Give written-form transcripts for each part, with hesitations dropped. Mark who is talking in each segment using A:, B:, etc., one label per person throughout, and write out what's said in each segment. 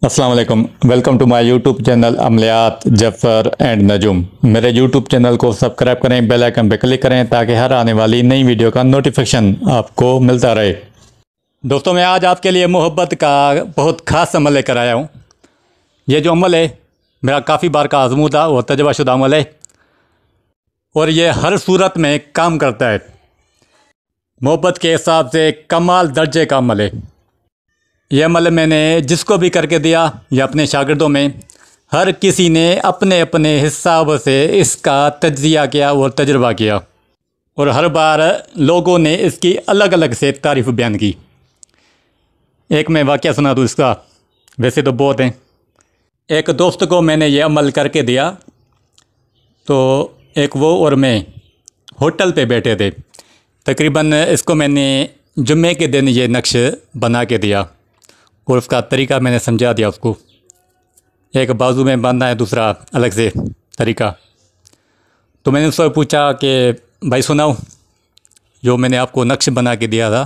A: अस्सलाम वालेकुम। Welcome to my YouTube channel अमलियात जफ़र एंड नजुम। मेरे यूट्यूब चैनल को सब्सक्राइब करें, बेल आइकन पर क्लिक करें ताकि हर आने वाली नई वीडियो का नोटिफिकेशन आपको मिलता रहे। दोस्तों, मैं आज आपके लिए मोहब्बत का बहुत ख़ास अमल लेकर आया हूँ। ये जो अमल है मेरा काफ़ी बार का आजमूदा और तजर्बाशुदा अमल है और ये हर सूरत में काम करता है। मोहब्बत के हिसाब से कमाल दर्जे का अमल है। यह अमल मैंने जिसको भी करके दिया या अपने शागिर्दों में हर किसी ने अपने अपने हिसाब से इसका तज्जिया किया और तजुर्बा किया और हर बार लोगों ने इसकी अलग अलग से तारीफ़ बयान की। एक मैं वाक़या सुना दूँ इसका, वैसे तो बहुत हैं। एक दोस्त को मैंने ये अमल करके दिया तो एक वो और मैं होटल पे बैठे थे। तकरीबन इसको मैंने जुम्मे के दिन ये नक्श बना के दिया और उसका तरीका मैंने समझा दिया उसको। एक बाजू में बांधना है, दूसरा अलग से तरीका। तो मैंने उससे पूछा कि भाई सुनाओ, जो मैंने आपको नक्श बना के दिया था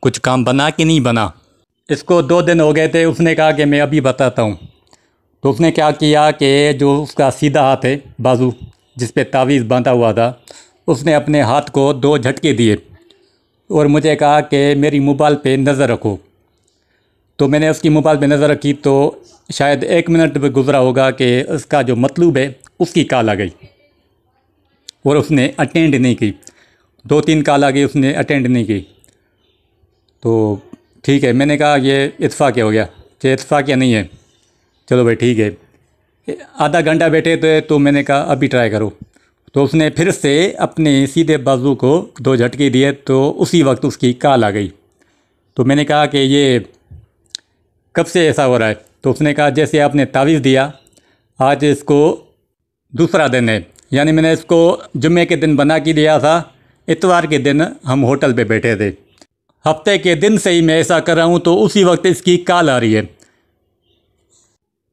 A: कुछ काम बना कि नहीं बना। इसको 2 दिन हो गए थे। उसने कहा कि मैं अभी बताता हूँ। तो उसने क्या किया कि जो उसका सीधा हाथ है, बाजू जिस पे तावीज़ बांधा हुआ था, उसने अपने हाथ को 2 झटके दिए और मुझे कहा कि मेरी मोबाइल पे नज़र रखो। तो मैंने उसकी मोबाइल पे नज़र रखी तो शायद 1 मिनट भी गुजरा होगा कि उसका जो मतलूब है उसकी कॉल आ गई और उसने अटेंड नहीं की। 2-3 कॉल आ गई, उसने अटेंड नहीं की। तो ठीक है, मैंने कहा ये इत्फाक़ हो गया। कि इत्फाक़ नहीं है, चलो भाई ठीक है। आधा घंटा बैठे थे तो मैंने कहा अभी ट्राई करो। तो उसने फिर से अपने सीधे बाजू को 2 झटके दिए तो उसी वक्त उसकी कॉल आ गई। तो मैंने कहा कि ये कब से ऐसा हो रहा है। तो उसने कहा जैसे आपने तावीज़ दिया, आज इसको दूसरा दिन है, यानी मैंने इसको जुम्मे के दिन बना के दिया था, इतवार के दिन हम होटल पे बैठे थे। हफ्ते के दिन से ही मैं ऐसा कर रहा हूँ तो उसी वक्त इसकी कॉल आ रही है।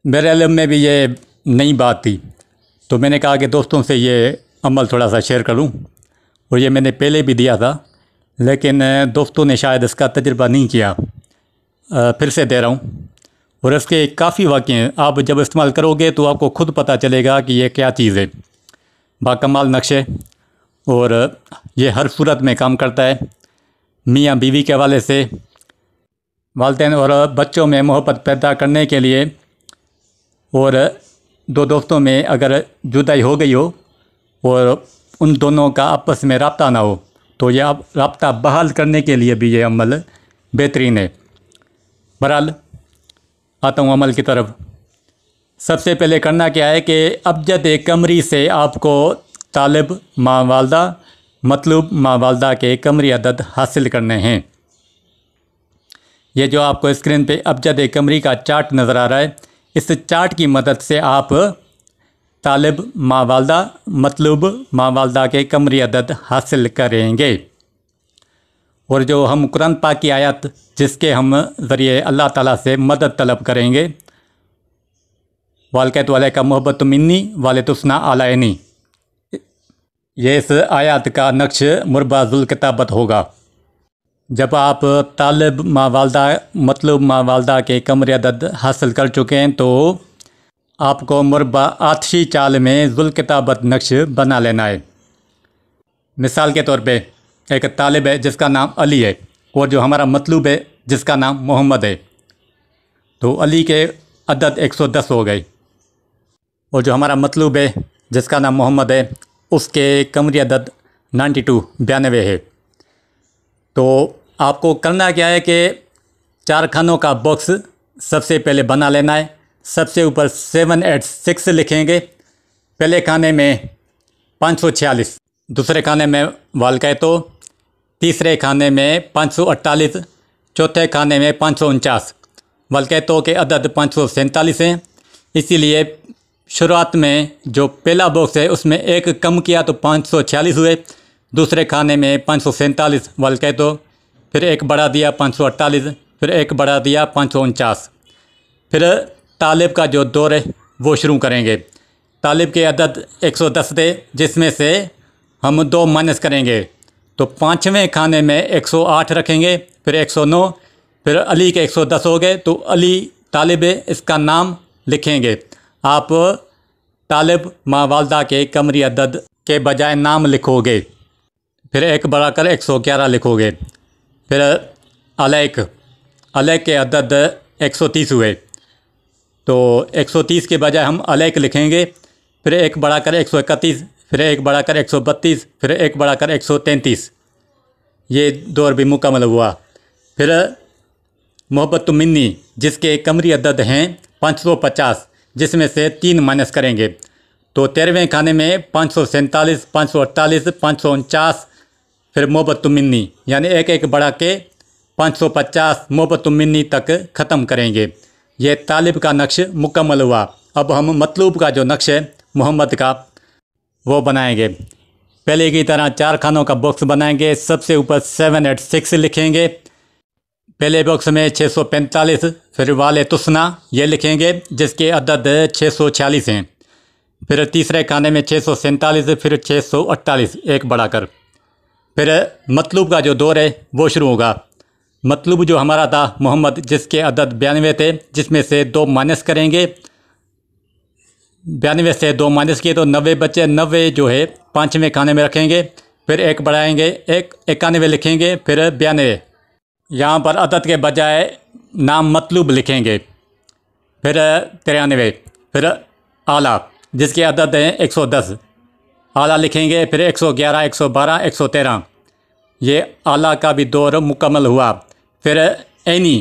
A: मेरे इल्म में भी ये नई बात थी। तो मैंने कहा कि दोस्तों से ये अमल थोड़ा सा शेयर करूँ, और ये मैंने पहले भी दिया था लेकिन दोस्तों ने शायद इसका तजुर्बा नहीं किया। फिर से दे रहा हूँ और इसके काफ़ी वाक़े हैं। आप जब इस्तेमाल करोगे तो आपको खुद पता चलेगा कि ये क्या चीज़ है। बाकमाल नक्शे और ये हर सूरत में काम करता है। मियाँ बीवी के हवाले से, वालिदैन और बच्चों में मोहब्बत पैदा करने के लिए, और 2 दोस्तों में अगर जुदाई हो गई हो और उन दोनों का आपस में रब्ता ना हो तो यह रब्ता बहाल करने के लिए भी ये अमल बेहतरीन है। बहरहाल आता हूँ अमल की तरफ। सबसे पहले करना क्या है कि अबजद कमरी से आपको तालिब माँ वालदा मतलूब माँ वालदा के कमरी अदद हासिल करने हैं। ये जो आपको स्क्रीन पे अबजद कमरी का चार्ट नज़र आ रहा है, इस चार्ट की मदद से आप तालिब माँ वालदा मतलूब माँ वालदा के कमरी अदद हासिल करेंगे। और जो हम कुरान पाक की आयत जिसके हम ज़रिए अल्लाह ताला से मदद तलब करेंगे, वालकत वाले का मोहब्बत मिन्नी वाले तुसना आलायनी, ये इस आयत का नक्श मुरबाजुल किताबत होगा। जब आप तालिब माँ वालदा मतलूब माँ वालदा के कमरे अदद हासिल कर चुके हैं तो आपको मुरबा आतशी चाल में जुल किताबत नक्श बना लेना है। मिसाल के तौर पे एक तालिब है जिसका नाम अली है और जो हमारा मतलूब है जिसका नाम मोहम्मद है, तो अली के अदद 110 हो गए और जो हमारा मतलूब है जिसका नाम मोहम्मद है उसके कमरी अदद 92 है। तो आपको करना क्या है कि 4 खानों का बॉक्स सबसे पहले बना लेना है। सबसे ऊपर 786 लिखेंगे। पहले खाने में 546, दूसरे खाने में वालकैतो, तीसरे खाने में 548, चौथे खाने में 549। वालकैतो के अदद 547 हैं, इसीलिए शुरुआत में जो पहला बॉक्स है उसमें एक कम किया तो 546 हुए। दूसरे खाने में 547 वालकैतो, फिर एक बढ़ा दिया 548, फिर एक बढ़ा दिया 549। फिर तालिब का जो दौर है वो शुरू करेंगे। तालिब के अदद 110 थे जिसमें से हम 2 माइनस करेंगे तो 5वें खाने में 108 रखेंगे, फिर 109, फिर अली के 110 हो गए तो अली तालिब है इसका नाम लिखेंगे। आप तालिब माँ वालदा के कमरी अदद के बजाय नाम लिखोगे। फिर 1 बढ़ाकर 111 लिखोगे। फिर अलैक के अदद 130 हुए, तो 130 के बजाय हम अलैक लिखेंगे। फिर 1 बढ़ाकर 131, फिर 1 बढ़ाकर 132, फिर 1 बढ़ाकर 133। ये दौर भी मुकम्मल हुआ। फिर मोहब्बत मिन्नी जिसके कमरी अदद हैं 550, जिसमें से 3 माइनस करेंगे, तो 13वें खाने में 547, 548, 549। फिर मोहब्बत मिन्नी यानी एक बढ़ा के 550 मोहब्बत मिन्नी तक ख़त्म करेंगे। ये तालिब का नक्श मुकम्मल हुआ। अब हम मतलूब का जो नक्श है मोहम्मद का वो बनाएंगे। पहले की तरह 4 खानों का बॉक्स बनाएंगे। सबसे ऊपर 786 लिखेंगे। पहले बॉक्स में 645, फिर वाले तुसना ये लिखेंगे जिसके अदद 646 हैं। फिर तीसरे खाने में 647, फिर 648 एक बढ़ाकर। फिर मतलूब का जो दौर है वो शुरू होगा। मतलूब जो हमारा था मोहम्मद जिसके अदद 92 थे, जिसमें से 2 माइनस करेंगे। 92 से 2 माइनस किए तो 90 बचे। 90 जो है 5वें खाने में रखेंगे। फिर 1 बढ़ाएंगे, 91 लिखेंगे। फिर 92, यहाँ पर अदद के बजाय नाम मतलूब लिखेंगे। फिर 93, फिर आला जिसके अदद हैं 110 आला लिखेंगे। फिर 111, 112, 113 ये आला का भी दौर मुकम्मल हुआ। फिर ऐनी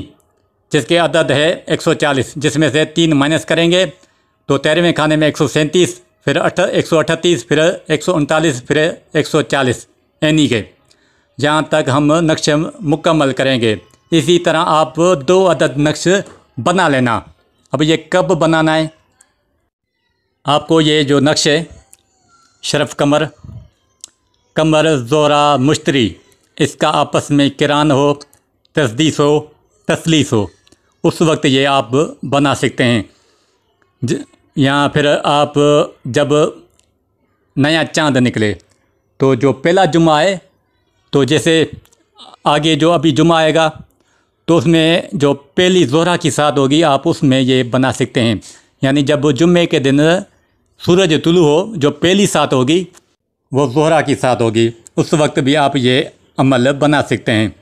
A: जिसके अदद है 140, जिसमें से 3 माइनस करेंगे, तो 13वें खाने में 137, फिर 138, फिर 139, फिर 140 ऐनी के। जहाँ तक हम नक्श मुकम्मल करेंगे। इसी तरह आप 2 अदद नक्श बना लेना। अब ये कब बनाना है? आपको ये जो नक्श है शरफ कमर, ज़ोरा, मुश्तरी, इसका आपस में किरान हो, तस्दीस हो, तसलीस हो, उस वक्त ये आप बना सकते हैं। यहाँ फिर आप जब नया चांद निकले तो जो पहला जुमा है, तो जैसे आगे जो अभी जुमा आएगा तो उसमें जो पहली ज़ोहरा की साथ होगी आप उसमें ये बना सकते हैं। यानी जब जुम्मे के दिन सूरज तुलू हो, जो पहली साथ होगी वो ज़ोहरा की साथ होगी, उस वक्त भी आप ये अमल बना सकते हैं।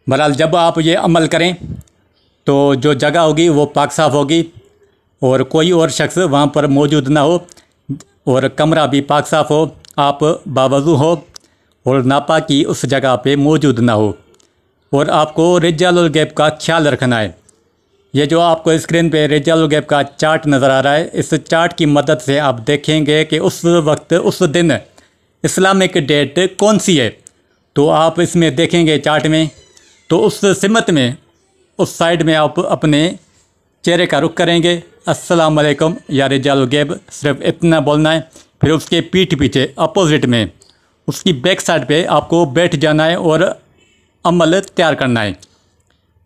A: बहरहाल जब आप ये अमल करें तो जो जगह होगी वो पाक साफ़ होगी और कोई और शख्स वहाँ पर मौजूद ना हो, और कमरा भी पाक साफ़ हो, आप बावज़ू हो और नापाकी उस जगह पे मौजूद ना हो। और आपको रिजालुल गैब का ख्याल रखना है। ये जो आपको स्क्रीन पे रिजालुल गैब का चार्ट नज़र आ रहा है, इस चार्ट की मदद से आप देखेंगे कि उस वक्त उस दिन इस्लामिक डेट कौन सी है। तो आप इसमें देखेंगे चार्ट में, तो उस सिमत में उस साइड में आप अपने चेहरे का रुख करेंगे, अस्सलाम वालेकुम या रिजालुल गैब, सिर्फ इतना बोलना है। फिर उसके पीठ पीछे अपोजिट में उसकी बैक साइड पे आपको बैठ जाना है और अमल तैयार करना है।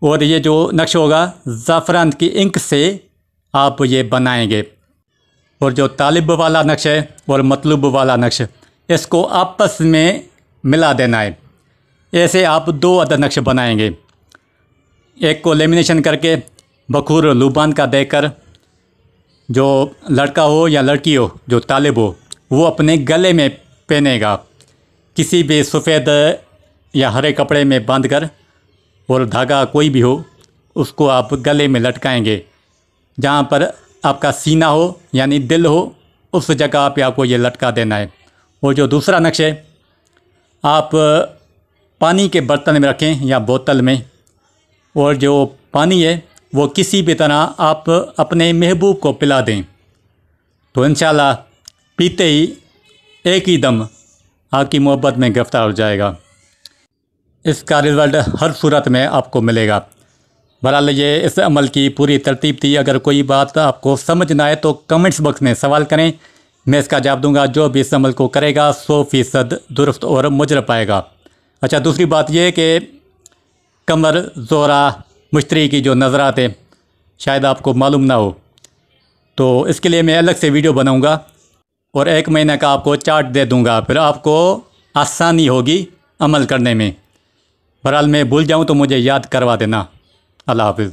A: और ये जो नक्श होगा ज़ाफ़रान की इंक से आप ये बनाएंगे। और जो तालिब वाला नक्श है और मतलूब वाला नक्श, इसको आपस में मिला देना है। ऐसे आप 2 अदद नक्श बनाएंगे। एक को लेमिनेशन करके बखूर लुबान का देकर, जो लड़का हो या लड़की हो जो तालिब हो वो अपने गले में पहनेगा, किसी भी सफ़ेद या हरे कपड़े में बांधकर, और धागा कोई भी हो उसको आप गले में लटकाएंगे। जहाँ पर आपका सीना हो यानी दिल हो उस जगह पे आपको ये लटका देना है। और जो दूसरा नक्श है आप पानी के बर्तन में रखें या बोतल में, और जो पानी है वो किसी भी तरह आप अपने महबूब को पिला दें, तो इंशाल्लाह पीते ही एक ही दम आपकी मोहब्बत में गिरफ्तार हो जाएगा। इसका रिज़ल्ट हर सूरत में आपको मिलेगा। बहरहाल ये इस अमल की पूरी तरतीब थी। अगर कोई बात आपको समझ ना आए तो कमेंट्स बॉक्स में सवाल करें, मैं इसका जवाब दूंगा। जो भी इस अमल को करेगा 100% दुरुस्त और मुजर पाएगा। अच्छा, दूसरी बात यह कि कमर, ज़ोहरा, मुश्तरी की जो नज़रात है शायद आपको मालूम ना हो, तो इसके लिए मैं अलग से वीडियो बनाऊंगा और 1 महीने का आपको चार्ट दे दूंगा, फिर आपको आसानी होगी अमल करने में। बहरहाल मैं भूल जाऊं तो मुझे याद करवा देना। अल्लाह हाफ़िज़।